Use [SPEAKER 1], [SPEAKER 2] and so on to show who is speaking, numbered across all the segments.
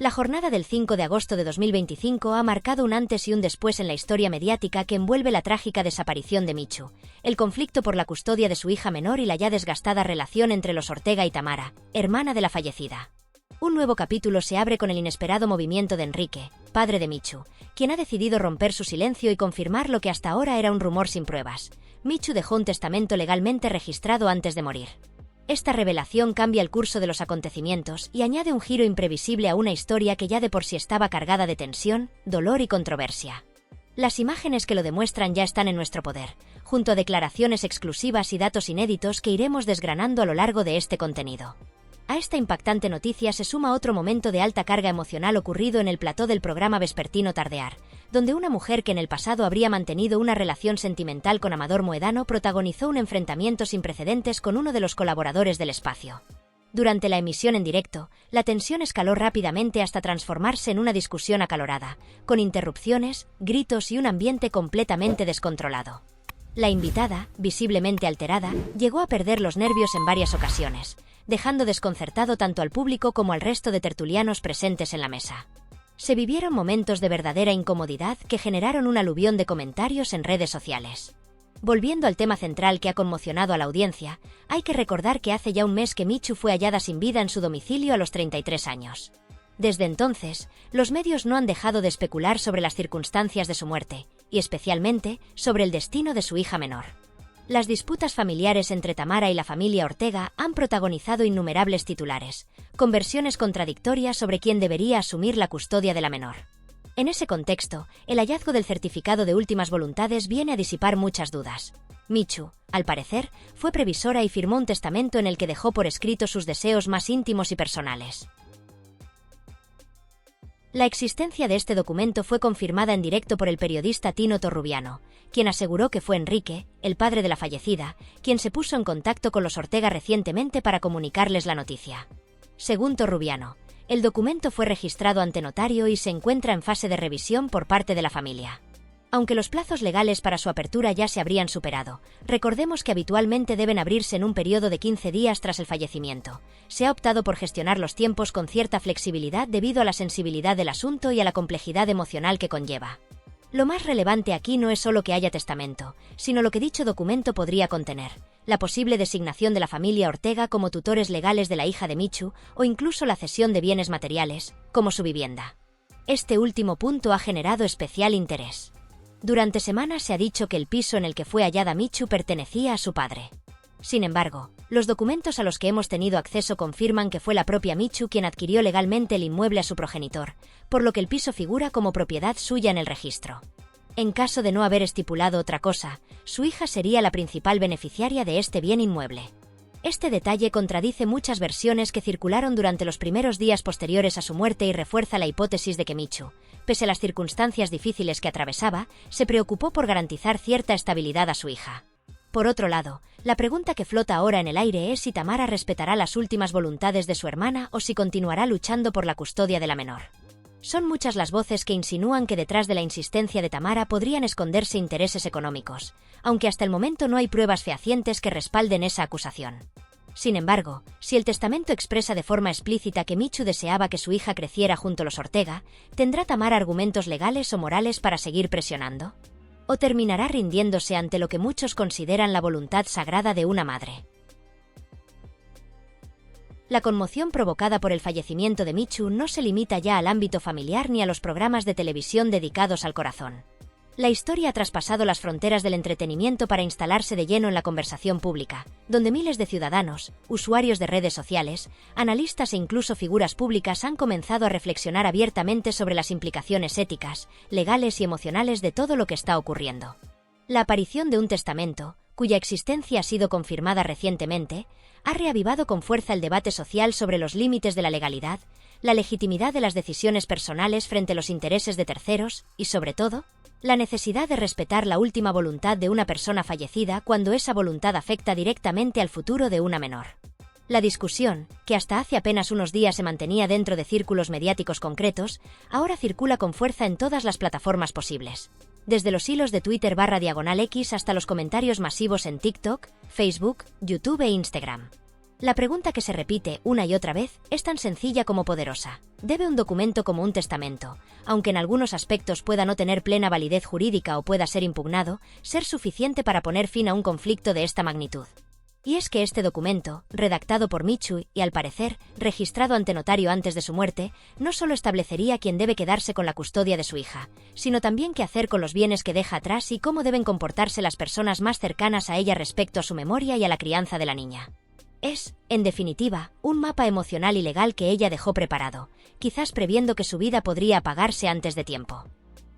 [SPEAKER 1] La jornada del 5 de agosto de 2025 ha marcado un antes y un después en la historia mediática que envuelve la trágica desaparición de Michu, el conflicto por la custodia de su hija menor y la ya desgastada relación entre los Ortega y Tamara, hermana de la fallecida. Un nuevo capítulo se abre con el inesperado movimiento de Enrique, padre de Michu, quien ha decidido romper su silencio y confirmar lo que hasta ahora era un rumor sin pruebas. Michu dejó un testamento legalmente registrado antes de morir. Esta revelación cambia el curso de los acontecimientos y añade un giro imprevisible a una historia que ya de por sí estaba cargada de tensión, dolor y controversia. Las imágenes que lo demuestran ya están en nuestro poder, junto a declaraciones exclusivas y datos inéditos que iremos desgranando a lo largo de este contenido. A esta impactante noticia se suma otro momento de alta carga emocional ocurrido en el plató del programa vespertino Tardear, donde una mujer que en el pasado habría mantenido una relación sentimental con Amador Moedano protagonizó un enfrentamiento sin precedentes con uno de los colaboradores del espacio. Durante la emisión en directo, la tensión escaló rápidamente hasta transformarse en una discusión acalorada, con interrupciones, gritos y un ambiente completamente descontrolado. La invitada, visiblemente alterada, llegó a perder los nervios en varias ocasiones, dejando desconcertado tanto al público como al resto de tertulianos presentes en la mesa. Se vivieron momentos de verdadera incomodidad que generaron un aluvión de comentarios en redes sociales. Volviendo al tema central que ha conmocionado a la audiencia, hay que recordar que hace ya un mes que Michu fue hallada sin vida en su domicilio a los 33 años. Desde entonces, los medios no han dejado de especular sobre las circunstancias de su muerte, y especialmente sobre el destino de su hija menor. Las disputas familiares entre Tamara y la familia Ortega han protagonizado innumerables titulares, con versiones contradictorias sobre quién debería asumir la custodia de la menor. En ese contexto, el hallazgo del certificado de últimas voluntades viene a disipar muchas dudas. Michu, al parecer, fue previsora y firmó un testamento en el que dejó por escrito sus deseos más íntimos y personales. La existencia de este documento fue confirmada en directo por el periodista Tino Torrubiano, quien aseguró que fue Enrique, el padre de la fallecida, quien se puso en contacto con los Ortega recientemente para comunicarles la noticia. Según Torrubiano, el documento fue registrado ante notario y se encuentra en fase de revisión por parte de la familia. Aunque los plazos legales para su apertura ya se habrían superado, recordemos que habitualmente deben abrirse en un periodo de 15 días tras el fallecimiento. Se ha optado por gestionar los tiempos con cierta flexibilidad debido a la sensibilidad del asunto y a la complejidad emocional que conlleva. Lo más relevante aquí no es solo que haya testamento, sino lo que dicho documento podría contener: la posible designación de la familia Ortega como tutores legales de la hija de Michu o incluso la cesión de bienes materiales, como su vivienda. Este último punto ha generado especial interés. Durante semanas se ha dicho que el piso en el que fue hallada Michu pertenecía a su padre. Sin embargo, los documentos a los que hemos tenido acceso confirman que fue la propia Michu quien adquirió legalmente el inmueble a su progenitor, por lo que el piso figura como propiedad suya en el registro. En caso de no haber estipulado otra cosa, su hija sería la principal beneficiaria de este bien inmueble. Este detalle contradice muchas versiones que circularon durante los primeros días posteriores a su muerte y refuerza la hipótesis de que Michu, pese a las circunstancias difíciles que atravesaba, se preocupó por garantizar cierta estabilidad a su hija. Por otro lado, la pregunta que flota ahora en el aire es si Tamara respetará las últimas voluntades de su hermana o si continuará luchando por la custodia de la menor. Son muchas las voces que insinúan que detrás de la insistencia de Tamara podrían esconderse intereses económicos, aunque hasta el momento no hay pruebas fehacientes que respalden esa acusación. Sin embargo, si el testamento expresa de forma explícita que Michu deseaba que su hija creciera junto a los Ortega, ¿tendrá Tamara argumentos legales o morales para seguir presionando? ¿O terminará rindiéndose ante lo que muchos consideran la voluntad sagrada de una madre? La conmoción provocada por el fallecimiento de Michu no se limita ya al ámbito familiar ni a los programas de televisión dedicados al corazón. La historia ha traspasado las fronteras del entretenimiento para instalarse de lleno en la conversación pública, donde miles de ciudadanos, usuarios de redes sociales, analistas e incluso figuras públicas han comenzado a reflexionar abiertamente sobre las implicaciones éticas, legales y emocionales de todo lo que está ocurriendo. La aparición de un testamento, cuya existencia ha sido confirmada recientemente, ha reavivado con fuerza el debate social sobre los límites de la legalidad, la legitimidad de las decisiones personales frente a los intereses de terceros y, sobre todo, la necesidad de respetar la última voluntad de una persona fallecida cuando esa voluntad afecta directamente al futuro de una menor. La discusión, que hasta hace apenas unos días se mantenía dentro de círculos mediáticos concretos, ahora circula con fuerza en todas las plataformas posibles. Desde los hilos de Twitter/X hasta los comentarios masivos en TikTok, Facebook, YouTube e Instagram. La pregunta que se repite una y otra vez es tan sencilla como poderosa. ¿Debe un documento como un testamento, aunque en algunos aspectos pueda no tener plena validez jurídica o pueda ser impugnado, ser suficiente para poner fin a un conflicto de esta magnitud? Y es que este documento, redactado por Michu y, al parecer, registrado ante notario antes de su muerte, no solo establecería quién debe quedarse con la custodia de su hija, sino también qué hacer con los bienes que deja atrás y cómo deben comportarse las personas más cercanas a ella respecto a su memoria y a la crianza de la niña. Es, en definitiva, un mapa emocional y legal que ella dejó preparado, quizás previendo que su vida podría apagarse antes de tiempo.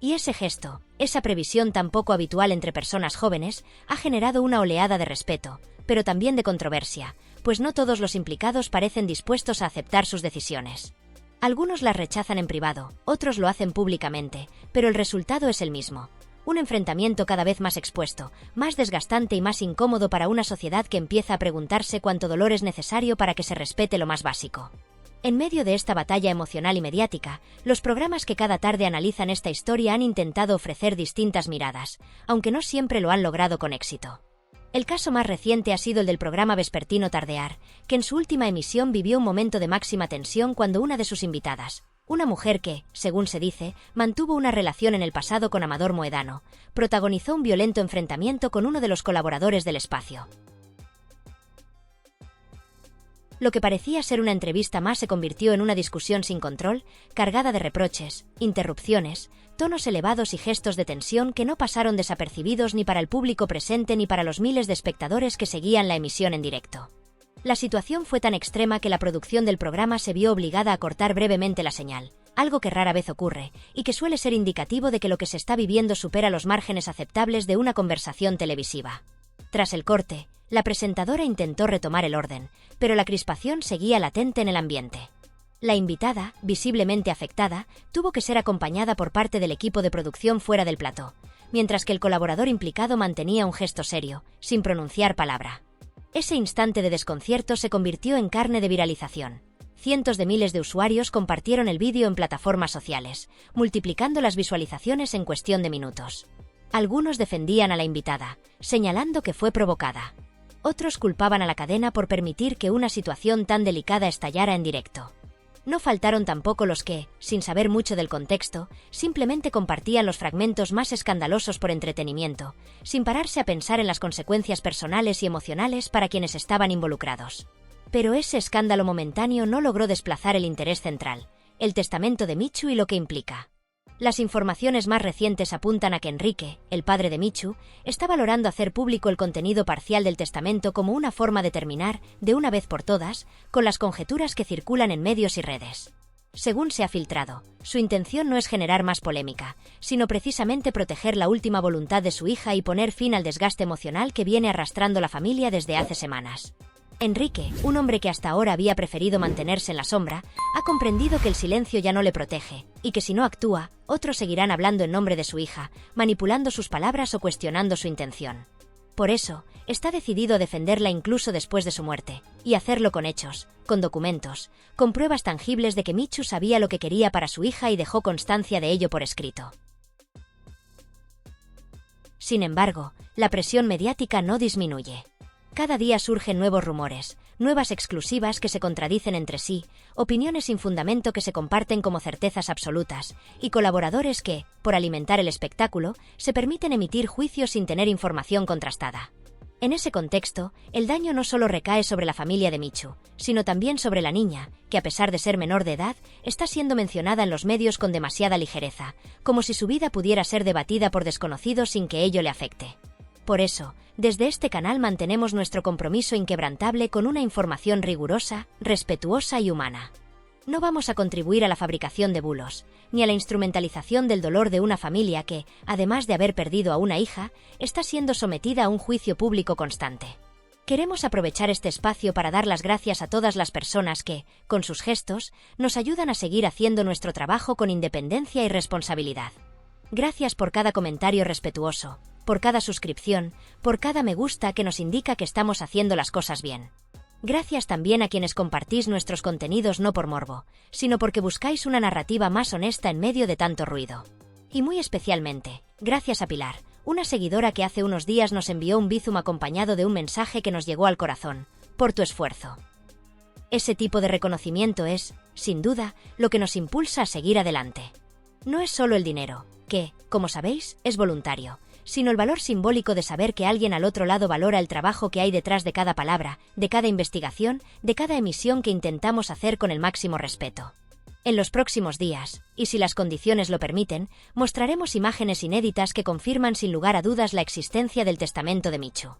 [SPEAKER 1] Y ese gesto, esa previsión tan poco habitual entre personas jóvenes, ha generado una oleada de respeto, pero también de controversia, pues no todos los implicados parecen dispuestos a aceptar sus decisiones. Algunos las rechazan en privado, otros lo hacen públicamente, pero el resultado es el mismo. Un enfrentamiento cada vez más expuesto, más desgastante y más incómodo para una sociedad que empieza a preguntarse cuánto dolor es necesario para que se respete lo más básico. En medio de esta batalla emocional y mediática, los programas que cada tarde analizan esta historia han intentado ofrecer distintas miradas, aunque no siempre lo han logrado con éxito. El caso más reciente ha sido el del programa vespertino Tardear, que en su última emisión vivió un momento de máxima tensión cuando una de sus invitadas, una mujer que, según se dice, mantuvo una relación en el pasado con Amador Moedano, protagonizó un violento enfrentamiento con uno de los colaboradores del espacio. Lo que parecía ser una entrevista más se convirtió en una discusión sin control, cargada de reproches, interrupciones, tonos elevados y gestos de tensión que no pasaron desapercibidos ni para el público presente ni para los miles de espectadores que seguían la emisión en directo. La situación fue tan extrema que la producción del programa se vio obligada a cortar brevemente la señal, algo que rara vez ocurre, y que suele ser indicativo de que lo que se está viviendo supera los márgenes aceptables de una conversación televisiva. Tras el corte, la presentadora intentó retomar el orden, pero la crispación seguía latente en el ambiente. La invitada, visiblemente afectada, tuvo que ser acompañada por parte del equipo de producción fuera del plató, mientras que el colaborador implicado mantenía un gesto serio, sin pronunciar palabra. Ese instante de desconcierto se convirtió en carne de viralización. Cientos de miles de usuarios compartieron el vídeo en plataformas sociales, multiplicando las visualizaciones en cuestión de minutos. Algunos defendían a la invitada, señalando que fue provocada. Otros culpaban a la cadena por permitir que una situación tan delicada estallara en directo. No faltaron tampoco los que, sin saber mucho del contexto, simplemente compartían los fragmentos más escandalosos por entretenimiento, sin pararse a pensar en las consecuencias personales y emocionales para quienes estaban involucrados. Pero ese escándalo momentáneo no logró desplazar el interés central, el testamento de Michu y lo que implica. Las informaciones más recientes apuntan a que Enrique, el padre de Michu, está valorando hacer público el contenido parcial del testamento como una forma de terminar, de una vez por todas, con las conjeturas que circulan en medios y redes. Según se ha filtrado, su intención no es generar más polémica, sino precisamente proteger la última voluntad de su hija y poner fin al desgaste emocional que viene arrastrando la familia desde hace semanas. Enrique, un hombre que hasta ahora había preferido mantenerse en la sombra, ha comprendido que el silencio ya no le protege, y que si no actúa, otros seguirán hablando en nombre de su hija, manipulando sus palabras o cuestionando su intención. Por eso, está decidido a defenderla incluso después de su muerte, y hacerlo con hechos, con documentos, con pruebas tangibles de que Michu sabía lo que quería para su hija y dejó constancia de ello por escrito. Sin embargo, la presión mediática no disminuye. Cada día surgen nuevos rumores, nuevas exclusivas que se contradicen entre sí, opiniones sin fundamento que se comparten como certezas absolutas, y colaboradores que, por alimentar el espectáculo, se permiten emitir juicios sin tener información contrastada. En ese contexto, el daño no solo recae sobre la familia de Michu, sino también sobre la niña, que a pesar de ser menor de edad, está siendo mencionada en los medios con demasiada ligereza, como si su vida pudiera ser debatida por desconocidos sin que ello le afecte. Por eso, desde este canal mantenemos nuestro compromiso inquebrantable con una información rigurosa, respetuosa y humana. No vamos a contribuir a la fabricación de bulos, ni a la instrumentalización del dolor de una familia que, además de haber perdido a una hija, está siendo sometida a un juicio público constante. Queremos aprovechar este espacio para dar las gracias a todas las personas que, con sus gestos, nos ayudan a seguir haciendo nuestro trabajo con independencia y responsabilidad. Gracias por cada comentario respetuoso, por cada suscripción, por cada me gusta que nos indica que estamos haciendo las cosas bien. Gracias también a quienes compartís nuestros contenidos no por morbo, sino porque buscáis una narrativa más honesta en medio de tanto ruido. Y muy especialmente, gracias a Pilar, una seguidora que hace unos días nos envió un bizum acompañado de un mensaje que nos llegó al corazón. Por tu esfuerzo. Ese tipo de reconocimiento es, sin duda, lo que nos impulsa a seguir adelante. No es solo el dinero, que, como sabéis, es voluntario, sino el valor simbólico de saber que alguien al otro lado valora el trabajo que hay detrás de cada palabra, de cada investigación, de cada emisión que intentamos hacer con el máximo respeto. En los próximos días, y si las condiciones lo permiten, mostraremos imágenes inéditas que confirman sin lugar a dudas la existencia del testamento de Michu.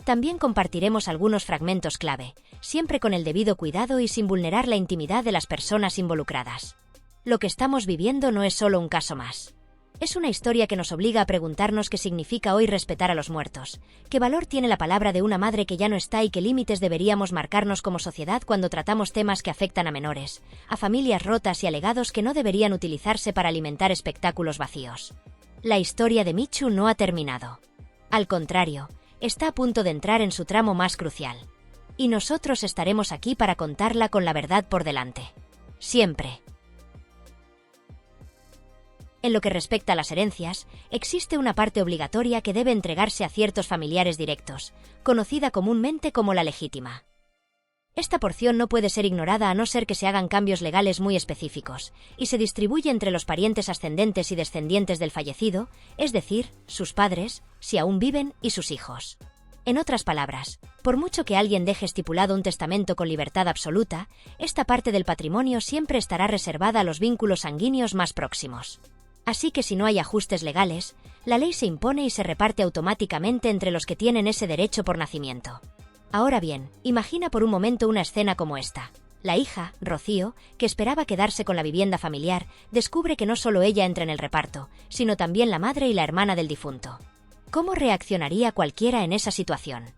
[SPEAKER 1] También compartiremos algunos fragmentos clave, siempre con el debido cuidado y sin vulnerar la intimidad de las personas involucradas. Lo que estamos viviendo no es solo un caso más. Es una historia que nos obliga a preguntarnos qué significa hoy respetar a los muertos, qué valor tiene la palabra de una madre que ya no está y qué límites deberíamos marcarnos como sociedad cuando tratamos temas que afectan a menores, a familias rotas y a legados que no deberían utilizarse para alimentar espectáculos vacíos. La historia de Michu no ha terminado. Al contrario, está a punto de entrar en su tramo más crucial. Y nosotros estaremos aquí para contarla con la verdad por delante. Siempre. En lo que respecta a las herencias, existe una parte obligatoria que debe entregarse a ciertos familiares directos, conocida comúnmente como la legítima. Esta porción no puede ser ignorada a no ser que se hagan cambios legales muy específicos, y se distribuye entre los parientes ascendentes y descendientes del fallecido, es decir, sus padres, si aún viven, y sus hijos. En otras palabras, por mucho que alguien deje estipulado un testamento con libertad absoluta, esta parte del patrimonio siempre estará reservada a los vínculos sanguíneos más próximos. Así que si no hay ajustes legales, la ley se impone y se reparte automáticamente entre los que tienen ese derecho por nacimiento. Ahora bien, imagina por un momento una escena como esta. La hija, Rocío, que esperaba quedarse con la vivienda familiar, descubre que no solo ella entra en el reparto, sino también la madre y la hermana del difunto. ¿Cómo reaccionaría cualquiera en esa situación?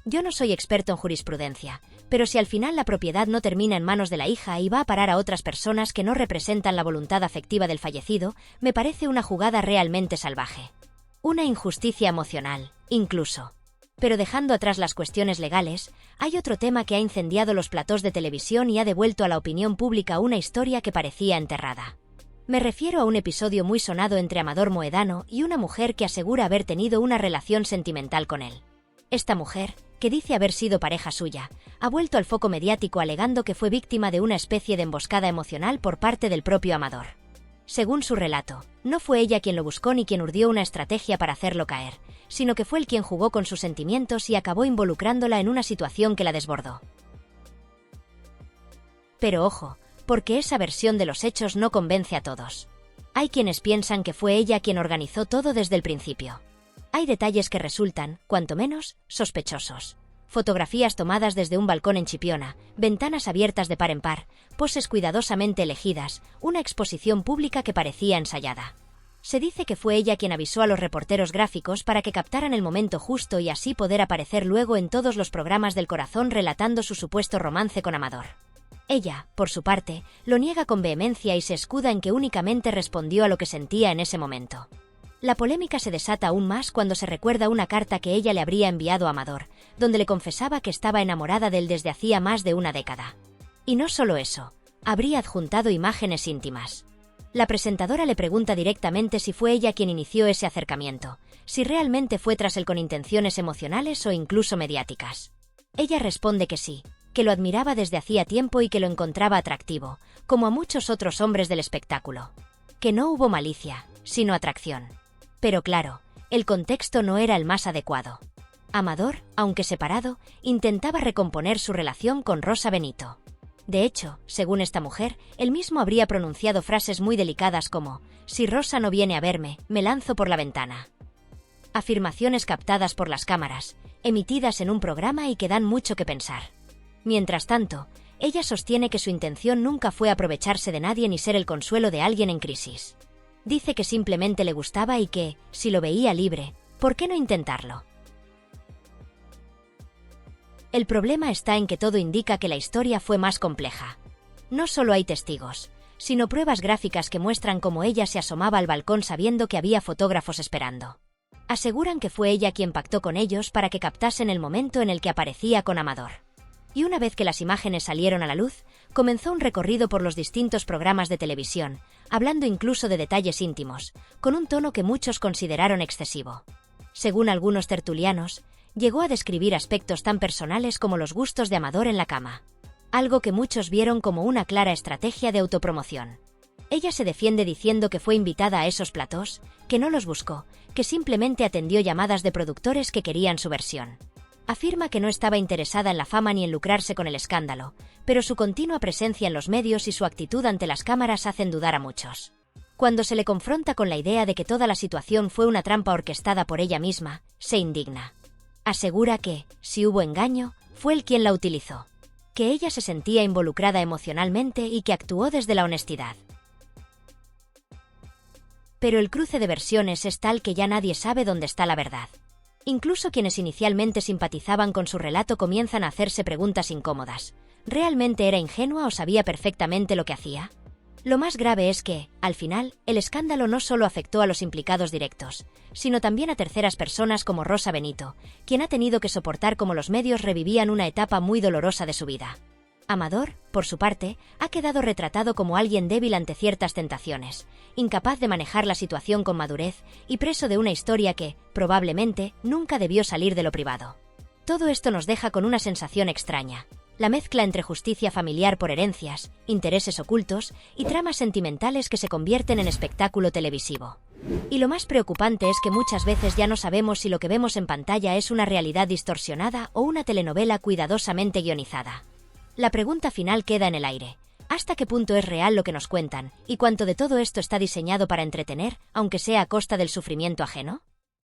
[SPEAKER 1] Yo no soy experto en jurisprudencia, pero si al final la propiedad no termina en manos de la hija y va a parar a otras personas que no representan la voluntad afectiva del fallecido, me parece una jugada realmente salvaje. Una injusticia emocional, incluso. Pero dejando atrás las cuestiones legales, hay otro tema que ha incendiado los platós de televisión y ha devuelto a la opinión pública una historia que parecía enterrada. Me refiero a un episodio muy sonado entre Amador Moedano y una mujer que asegura haber tenido una relación sentimental con él. Esta mujer, que dice haber sido pareja suya, ha vuelto al foco mediático alegando que fue víctima de una especie de emboscada emocional por parte del propio Amador. Según su relato, no fue ella quien lo buscó ni quien urdió una estrategia para hacerlo caer, sino que fue él quien jugó con sus sentimientos y acabó involucrándola en una situación que la desbordó. Pero ojo, porque esa versión de los hechos no convence a todos. Hay quienes piensan que fue ella quien organizó todo desde el principio. Hay detalles que resultan, cuanto menos, sospechosos. Fotografías tomadas desde un balcón en Chipiona, ventanas abiertas de par en par, poses cuidadosamente elegidas, una exposición pública que parecía ensayada. Se dice que fue ella quien avisó a los reporteros gráficos para que captaran el momento justo y así poder aparecer luego en todos los programas del corazón relatando su supuesto romance con Amador. Ella, por su parte, lo niega con vehemencia y se escuda en que únicamente respondió a lo que sentía en ese momento. La polémica se desata aún más cuando se recuerda una carta que ella le habría enviado a Amador, donde le confesaba que estaba enamorada de él desde hacía más de una década. Y no solo eso, habría adjuntado imágenes íntimas. La presentadora le pregunta directamente si fue ella quien inició ese acercamiento, si realmente fue tras él con intenciones emocionales o incluso mediáticas. Ella responde que sí, que lo admiraba desde hacía tiempo y que lo encontraba atractivo, como a muchos otros hombres del espectáculo. Que no hubo malicia, sino atracción. Pero claro, el contexto no era el más adecuado. Amador, aunque separado, intentaba recomponer su relación con Rosa Benito. De hecho, según esta mujer, él mismo habría pronunciado frases muy delicadas como: «Si Rosa no viene a verme, me lanzo por la ventana». Afirmaciones captadas por las cámaras, emitidas en un programa y que dan mucho que pensar. Mientras tanto, ella sostiene que su intención nunca fue aprovecharse de nadie ni ser el consuelo de alguien en crisis. Dice que simplemente le gustaba y que, si lo veía libre, ¿por qué no intentarlo? El problema está en que todo indica que la historia fue más compleja. No solo hay testigos, sino pruebas gráficas que muestran cómo ella se asomaba al balcón sabiendo que había fotógrafos esperando. Aseguran que fue ella quien pactó con ellos para que captasen el momento en el que aparecía con Amador. Y una vez que las imágenes salieron a la luz, comenzó un recorrido por los distintos programas de televisión, hablando incluso de detalles íntimos, con un tono que muchos consideraron excesivo. Según algunos tertulianos, llegó a describir aspectos tan personales como los gustos de Amador en la cama. algo que muchos vieron como una clara estrategia de autopromoción. Ella se defiende diciendo que fue invitada a esos platós, que no los buscó, que simplemente atendió llamadas de productores que querían su versión. Afirma que no estaba interesada en la fama ni en lucrarse con el escándalo, pero su continua presencia en los medios y su actitud ante las cámaras hacen dudar a muchos. Cuando se le confronta con la idea de que toda la situación fue una trampa orquestada por ella misma, se indigna. Asegura que, si hubo engaño, fue él quien la utilizó. Que ella se sentía involucrada emocionalmente y que actuó desde la honestidad. Pero el cruce de versiones es tal que ya nadie sabe dónde está la verdad. Incluso quienes inicialmente simpatizaban con su relato comienzan a hacerse preguntas incómodas. ¿Realmente era ingenua o sabía perfectamente lo que hacía? Lo más grave es que, al final, el escándalo no solo afectó a los implicados directos, sino también a terceras personas como Rosa Benito, quien ha tenido que soportar cómo los medios revivían una etapa muy dolorosa de su vida. Amador, por su parte, ha quedado retratado como alguien débil ante ciertas tentaciones, incapaz de manejar la situación con madurez y preso de una historia que, probablemente, nunca debió salir de lo privado. Todo esto nos deja con una sensación extraña. La mezcla entre justicia familiar por herencias, intereses ocultos y tramas sentimentales que se convierten en espectáculo televisivo. Y lo más preocupante es que muchas veces ya no sabemos si lo que vemos en pantalla es una realidad distorsionada o una telenovela cuidadosamente guionizada. La pregunta final queda en el aire. ¿Hasta qué punto es real lo que nos cuentan, y cuánto de todo esto está diseñado para entretener, aunque sea a costa del sufrimiento ajeno?